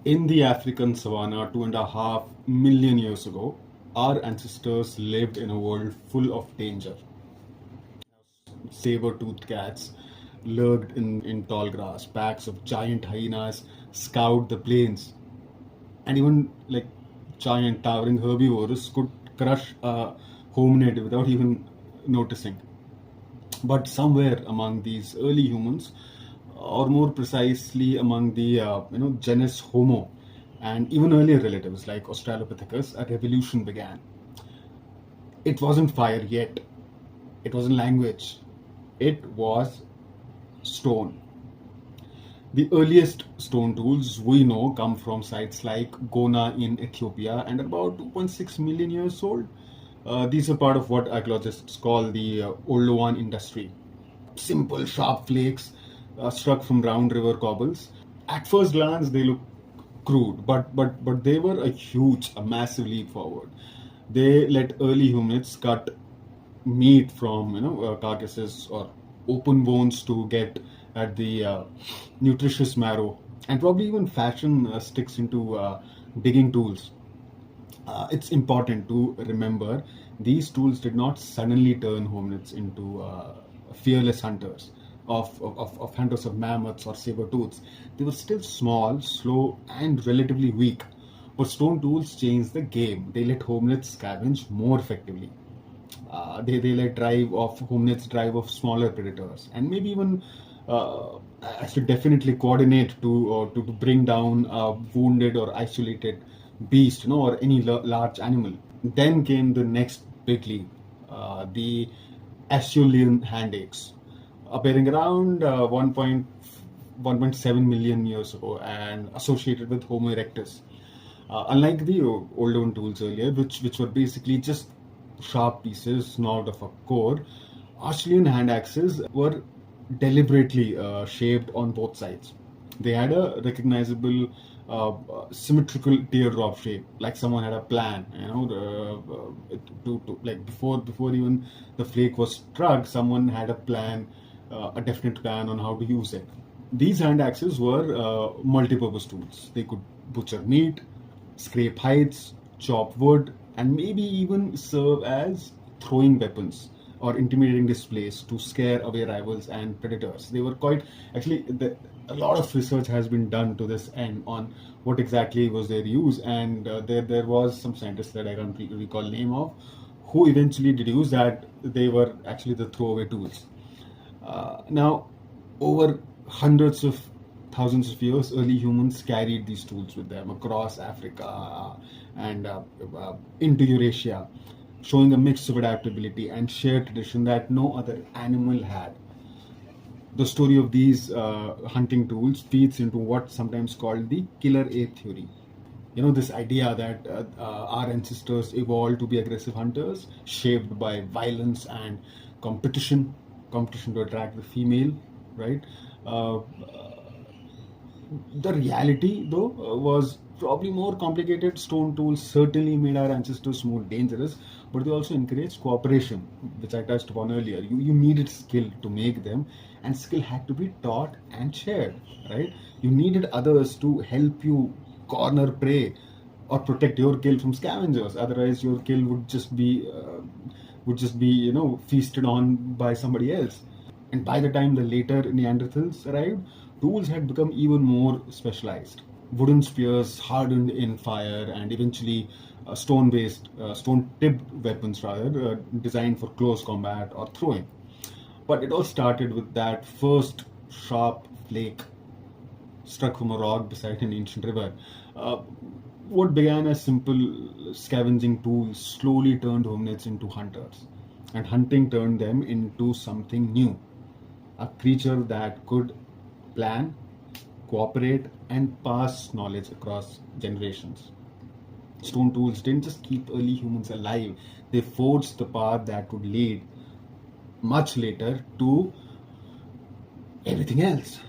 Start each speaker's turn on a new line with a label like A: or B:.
A: In the African savanna 2.5 million years ago, our ancestors lived in a world full of danger. Saber-toothed cats lurked in tall grass, packs of giant hyenas scoured the plains, and even like giant towering herbivores could crush a hominid without even noticing. But somewhere among these early humans, or more precisely among the genus Homo, and even earlier relatives like Australopithecus, a revolution began. It wasn't fire yet. It wasn't language. It was stone. The earliest stone tools we know come from sites like Gona in Ethiopia and are about 2.6 million years old. These are part of what archaeologists call the Oldowan industry. Simple, sharp flakes struck from round river cobbles. At first glance, they look crude, but they were a massive leap forward. They let early humans cut meat from carcasses or open bones to get at the nutritious marrow, and probably even fashion sticks into digging tools. It's important to remember these tools did not suddenly turn hominids into fearless hunters of hunters of mammoths or saber tooths. They were still small, slow, and relatively weak. But stone tools changed the game. They let hominids scavenge more effectively. They let hominids drive off smaller predators, and maybe even actually definitely coordinate to bring down a wounded or isolated beast, or any large animal. Then came the next big leap, the Acheulean hand axe, appearing around 1.7 million years ago and associated with Homo erectus. Unlike the older tools earlier, which were basically just sharp pieces gnawed off a core, Acheulean hand axes were deliberately shaped on both sides. They had a recognizable symmetrical teardrop shape, like someone had a plan. Like before even the flake was struck, someone had a plan, a definite plan on how to use it. These hand axes were multi-purpose tools. They could butcher meat, scrape hides, chop wood, and maybe even serve as throwing weapons or intimidating displays to scare away rivals and predators. They were quite actually a lot of research has been done to this end on what exactly was their use, and there was some scientist that I can't recall name of who eventually deduced that they were actually the throwaway tools. Now, over hundreds of thousands of years, early humans carried these tools with them across Africa and into Eurasia, showing a mix of adaptability and shared tradition that no other animal had. The story of these hunting tools feeds into what's sometimes called the killer ape theory. This idea that our ancestors evolved to be aggressive hunters, shaped by violence and competition, competition to attract the female, right? Uh, the reality, though, was probably more complicated. Stone tools certainly made our ancestors more dangerous, but they also encouraged cooperation, which I touched upon earlier. You needed skill to make them, and skill had to be taught and shared, right? You needed others to help you corner prey or protect your kill from scavengers. Otherwise, your kill would just be feasted on by somebody else. And by the time the later Neanderthals arrived, tools had become even more specialized. Wooden spears hardened in fire, and eventually stone-tipped weapons, rather, designed for close combat or throwing. But it all started with that first sharp flake struck from a rock beside an ancient river. Uh, what began as simple scavenging tools slowly turned hominids into hunters, and hunting turned them into something new, a creature that could plan, cooperate, and pass knowledge across generations. Stone tools didn't just keep early humans alive, they forged the path that would lead much later to everything else.